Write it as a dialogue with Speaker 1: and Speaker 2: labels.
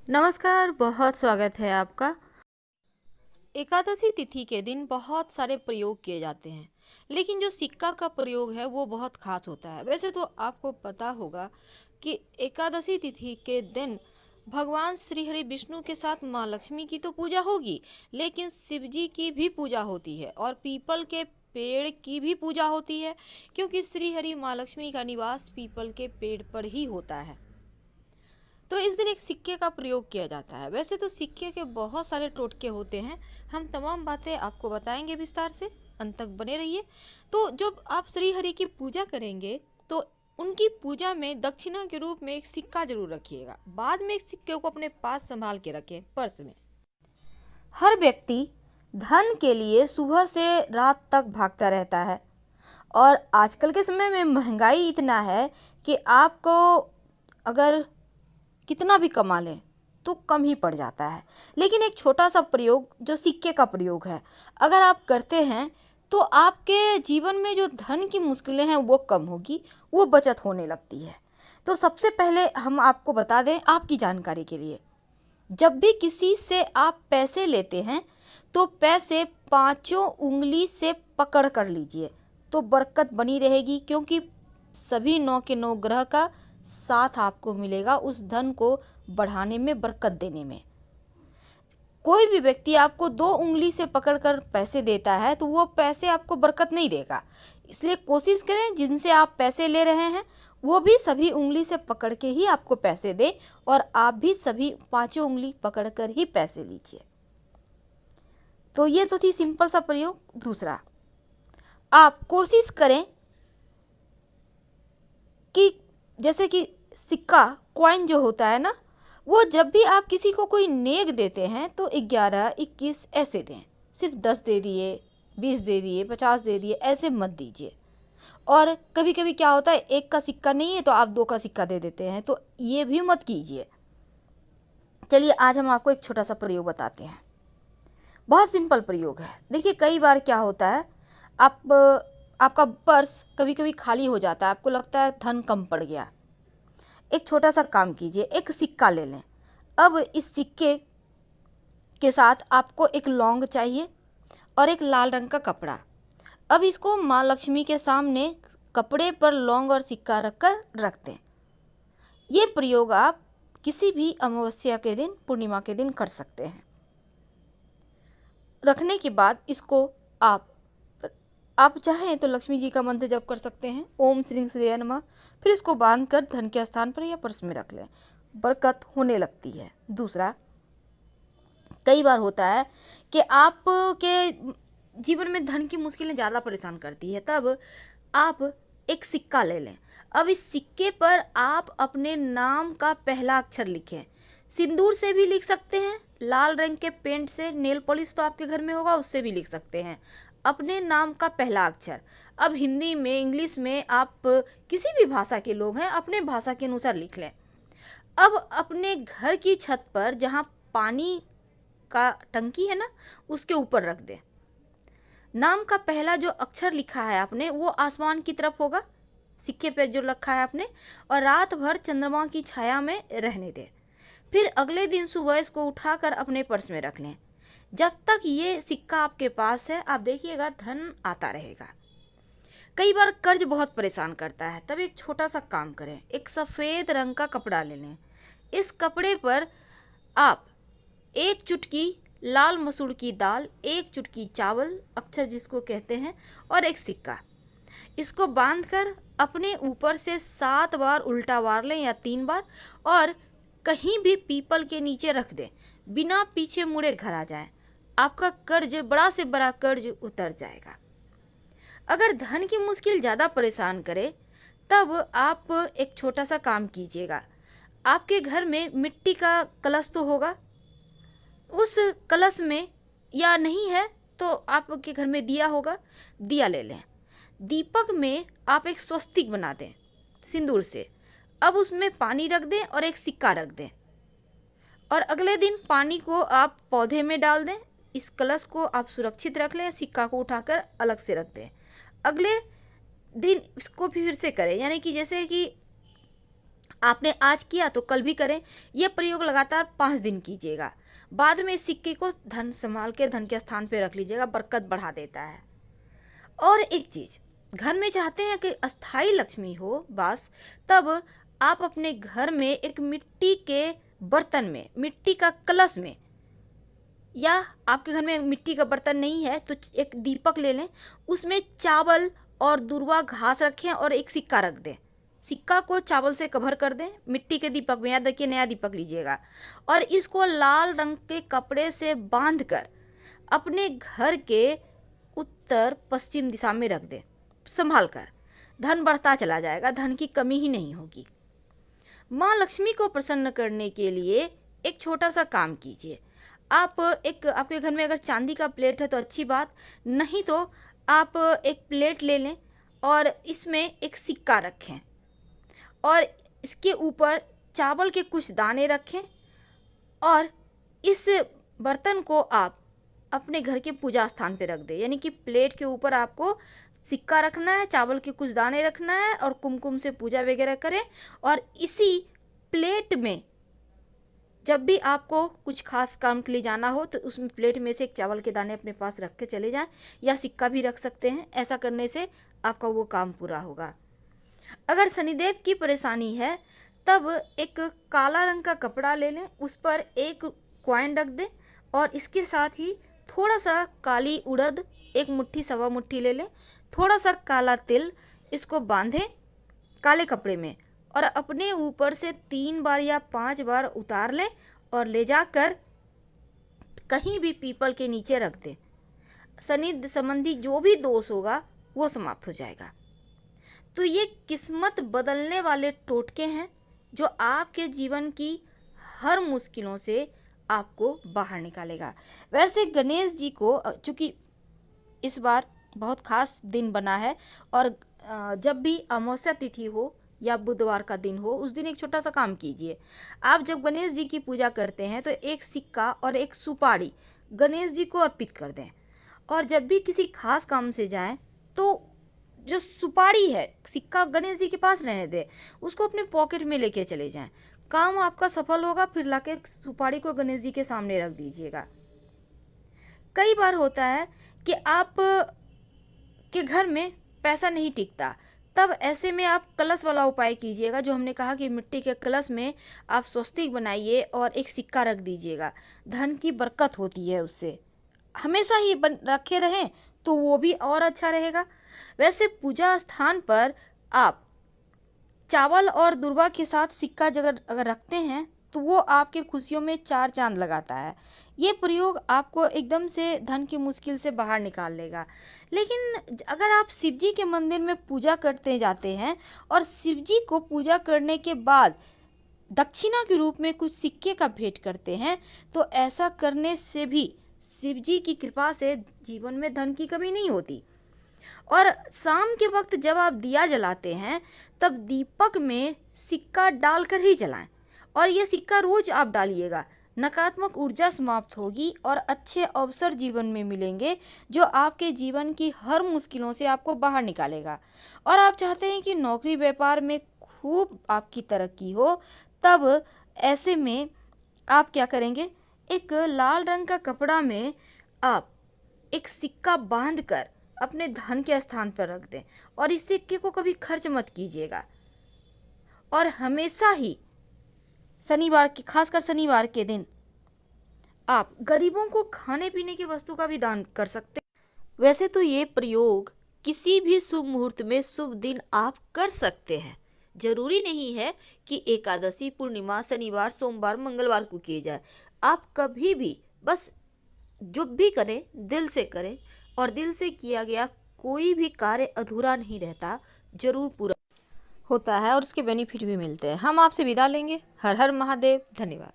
Speaker 1: नमस्कार, बहुत स्वागत है आपका। एकादशी तिथि के दिन बहुत सारे प्रयोग किए जाते हैं, लेकिन जो सिक्का का प्रयोग है वो बहुत खास होता है। वैसे तो आपको पता होगा कि एकादशी तिथि के दिन भगवान श्री हरि विष्णु के साथ माँ लक्ष्मी की तो पूजा होगी, लेकिन शिव जी की भी पूजा होती है और पीपल के पेड़ की भी पूजा होती है, क्योंकि श्री हरि माँ लक्ष्मी का निवास पीपल के पेड़ पर ही होता है। तो इस दिन एक सिक्के का प्रयोग किया जाता है। वैसे तो सिक्के के बहुत सारे टोटके होते हैं, हम तमाम बातें आपको बताएंगे विस्तार से, अंत तक बने रहिए। तो जब आप श्री हरि की पूजा करेंगे तो उनकी पूजा में दक्षिणा के रूप में एक सिक्का जरूर रखिएगा। बाद में एक सिक्के को अपने पास संभाल के रखें, पर्स में। हर व्यक्ति धन के लिए सुबह से रात तक भागता रहता है, और आजकल के समय में महंगाई इतना है कि आपको अगर कितना भी कमा लें तो कम ही पड़ जाता है। लेकिन एक छोटा सा प्रयोग जो सिक्के का प्रयोग है, अगर आप करते हैं तो आपके जीवन में जो धन की मुश्किलें हैं वो कम होगी, वो बचत होने लगती है। तो सबसे पहले हम आपको बता दें आपकी जानकारी के लिए, जब भी किसी से आप पैसे लेते हैं तो पैसे पांचों उंगली से पकड़ कर लीजिए, तो बरकत बनी रहेगी, क्योंकि सभी 9 के 9 ग्रह का साथ आपको मिलेगा उस धन को बढ़ाने में, बरकत देने में। कोई भी व्यक्ति आपको 2 उंगली से पकड़कर पैसे देता है तो वो पैसे आपको बरकत नहीं देगा। इसलिए कोशिश करें जिनसे आप पैसे ले रहे हैं वो भी सभी उंगली से पकड़ के ही आपको पैसे दें, और आप भी सभी पांचों उंगली पकड़कर ही पैसे लीजिए। तो ये तो थी सिंपल सा प्रयोग। दूसरा, आप कोशिश करें कि जैसे कि सिक्का, कॉइन जो होता है ना, वो जब भी आप किसी को कोई नेक देते हैं तो 11, 21 ऐसे दें। सिर्फ 10 दे दिए, 20 दे दिए, 50 दे दिए, ऐसे मत दीजिए। और कभी कभी क्या होता है, एक का सिक्का नहीं है तो आप 2 का सिक्का दे देते हैं, तो ये भी मत कीजिए। चलिए आज हम आपको एक छोटा सा प्रयोग बताते हैं। बहुत सिंपल प्रयोग है। देखिए कई बार क्या होता है, आपका पर्स कभी कभी खाली हो जाता है, आपको लगता है धन कम पड़ गया। एक छोटा सा काम कीजिए, एक सिक्का ले लें। अब इस सिक्के के साथ आपको एक लौंग चाहिए और एक लाल रंग का कपड़ा। अब इसको माँ लक्ष्मी के सामने कपड़े पर लौंग और सिक्का रखकर रख दें। ये प्रयोग आप किसी भी अमावस्या के दिन, पूर्णिमा के दिन कर सकते हैं। रखने के बाद इसको आप चाहें तो लक्ष्मी जी का मंत्र जप कर सकते हैं, ओम श्री श्री नमः। फिर इसको बांध कर धन के स्थान पर या पर्स में रख लें, बरकत होने लगती है। दूसरा, कई बार होता है कि आपके जीवन में धन की मुश्किलें ज़्यादा परेशान करती है, तब आप एक सिक्का ले लें। अब इस सिक्के पर आप अपने नाम का पहला अक्षर लिखें। सिंदूर से भी लिख सकते हैं, लाल रंग के पेंट से, नेल पॉलिश तो आपके घर में होगा उससे भी लिख सकते हैं, अपने नाम का पहला अक्षर। अब हिंदी में, इंग्लिश में, आप किसी भी भाषा के लोग हैं अपने भाषा के अनुसार लिख लें। अब अपने घर की छत पर जहाँ पानी का टंकी है ना, उसके ऊपर रख दें। नाम का पहला जो अक्षर लिखा है आपने वो आसमान की तरफ होगा, सिक्के पर जो रखा है आपने, और रात भर चंद्रमा की छाया में रहने दें। फिर अगले दिन सुबह इसको उठाकर अपने पर्स में रख लें। जब तक ये सिक्का आपके पास है आप देखिएगा धन आता रहेगा। कई बार कर्ज बहुत परेशान करता है, तब एक छोटा सा काम करें, एक सफ़ेद रंग का कपड़ा ले लें। इस कपड़े पर आप 1 चुटकी लाल मसूर की दाल, 1 चुटकी चावल, अक्षर जिसको कहते हैं, और एक सिक्का, इसको बांधकर अपने ऊपर से 7 बार उल्टा वार लें या 3 बार, और कहीं भी पीपल के नीचे रख दें। बिना पीछे मुड़े घर आ जाएं, आपका कर्ज, बड़ा से बड़ा कर्ज उतर जाएगा। अगर धन की मुश्किल ज़्यादा परेशान करे तब आप एक छोटा सा काम कीजिएगा। आपके घर में मिट्टी का कलश तो होगा, उस कलश में, या नहीं है तो आपके घर में दिया होगा, दिया ले लें। दीपक में आप एक स्वस्तिक बना दें सिंदूर से। अब उसमें पानी रख दें और एक सिक्का रख दें, और अगले दिन पानी को आप पौधे में डाल दें। इस कलश को आप सुरक्षित रख लें, सिक्का को उठाकर अलग से रख दें। अगले दिन इसको फिर से करें, यानी कि जैसे कि आपने आज किया तो कल भी करें। यह प्रयोग लगातार 5 दिन कीजिएगा। बाद में इस सिक्के को धन संभाल के धन के स्थान पे रख लीजिएगा, बरकत बढ़ा देता है। और एक चीज, घर में चाहते हैं कि अस्थाई लक्ष्मी हो वास, तब आप अपने घर में एक मिट्टी के बर्तन में, मिट्टी का कलश में, या आपके घर में मिट्टी का बर्तन नहीं है तो एक दीपक ले लें, उसमें चावल और दूर्वा घास रखें और एक सिक्का रख दें। सिक्का को चावल से कवर कर दें मिट्टी के दीपक में। याद रखिए, नया दीपक लीजिएगा और इसको लाल रंग के कपड़े से बांधकर अपने घर के उत्तर पश्चिम दिशा में रख दें संभाल कर। धन बढ़ता चला जाएगा, धन की कमी ही नहीं होगी। माँ लक्ष्मी को प्रसन्न करने के लिए एक छोटा सा काम कीजिए। आप आपके घर में अगर चांदी का प्लेट है तो अच्छी बात, नहीं तो आप एक प्लेट ले लें और इसमें एक सिक्का रखें और इसके ऊपर चावल के कुछ दाने रखें और इस बर्तन को आप अपने घर के पूजा स्थान पे रख दें। यानी कि प्लेट के ऊपर आपको सिक्का रखना है, चावल के कुछ दाने रखना है और कुमकुम से पूजा वगैरह करें। और इसी प्लेट में जब भी आपको कुछ खास काम के लिए जाना हो तो उसमें प्लेट में से एक चावल के दाने अपने पास रख के चले जाएं, या सिक्का भी रख सकते हैं। ऐसा करने से आपका वो काम पूरा होगा। अगर शनिदेव की परेशानी है तब एक काला रंग का कपड़ा ले लें, उस पर एक कॉइन रख दें और इसके साथ ही थोड़ा सा काली उड़द, एक मुट्ठी सवा मुट्ठी ले लें, थोड़ा सा काला तिल, इसको बांधें काले कपड़े में और अपने ऊपर से 3 बार या 5 बार उतार लें और ले जाकर कहीं भी पीपल के नीचे रख दें। शनि संबंधी जो भी दोष होगा वो समाप्त हो जाएगा। तो ये किस्मत बदलने वाले टोटके हैं जो आपके जीवन की हर मुश्किलों से आपको बाहर निकालेगा। वैसे गणेश जी को चूँकि इस बार बहुत खास दिन बना है और जब भी अमावस्या तिथि हो या बुधवार का दिन हो, उस दिन एक छोटा सा काम कीजिए। आप जब गणेश जी की पूजा करते हैं तो एक सिक्का और एक सुपारी गणेश जी को अर्पित कर दें। और जब भी किसी खास काम से जाएं तो जो सुपारी है, सिक्का गणेश जी के पास रहने दें, उसको अपने पॉकेट में लेके चले जाएं। काम आपका सफल होगा। फिर लाके सुपारी को गणेश जी के सामने रख दीजिएगा। कई बार होता है कि आप के घर में पैसा नहीं टिकता, तब ऐसे में आप कलश वाला उपाय कीजिएगा। जो हमने कहा कि मिट्टी के कलश में आप स्वस्तिक बनाइए और एक सिक्का रख दीजिएगा। धन की बरकत होती है उससे। हमेशा ही रखे रहें तो वो भी और अच्छा रहेगा। वैसे पूजा स्थान पर आप चावल और दूर्वा के साथ सिक्का अगर रखते हैं तो वो आपके खुशियों में 4 चांद लगाता है। ये प्रयोग आपको एकदम से धन की मुश्किल से बाहर निकाल लेगा। लेकिन अगर आप शिव जी के मंदिर में पूजा करते जाते हैं और शिव जी को पूजा करने के बाद दक्षिणा के रूप में कुछ सिक्के का भेंट करते हैं तो ऐसा करने से भी शिव जी की कृपा से जीवन में धन की कमी नहीं होती। और शाम के वक्त जब आप दिया जलाते हैं तब दीपक में सिक्का डालकर ही जलाएं और ये सिक्का रोज आप डालिएगा। नकारात्मक ऊर्जा समाप्त होगी और अच्छे अवसर जीवन में मिलेंगे जो आपके जीवन की हर मुश्किलों से आपको बाहर निकालेगा। और आप चाहते हैं कि नौकरी व्यापार में खूब आपकी तरक्की हो, तब ऐसे में आप क्या करेंगे, एक लाल रंग का कपड़ा में आप एक सिक्का बांधकर अपने धन के स्थान पर रख दें और इस सिक्के को कभी खर्च मत कीजिएगा। और हमेशा ही शनिवार के, खासकर शनिवार के दिन आप गरीबों को खाने पीने की वस्तु का भी दान कर सकते हैं। वैसे तो ये प्रयोग किसी भी शुभ मुहूर्त में, शुभ दिन आप कर सकते हैं। जरूरी नहीं है कि एकादशी, पूर्णिमा, शनिवार, सोमवार, मंगलवार को किए जाए। आप कभी भी बस जो भी करें दिल से करें और दिल से किया गया कोई भी कार्य अधूरा नहीं रहता, जरूर पूरा होता है और उसके बेनिफिट भी मिलते हैं। हम आपसे विदा लेंगे। हर हर महादेव। धन्यवाद।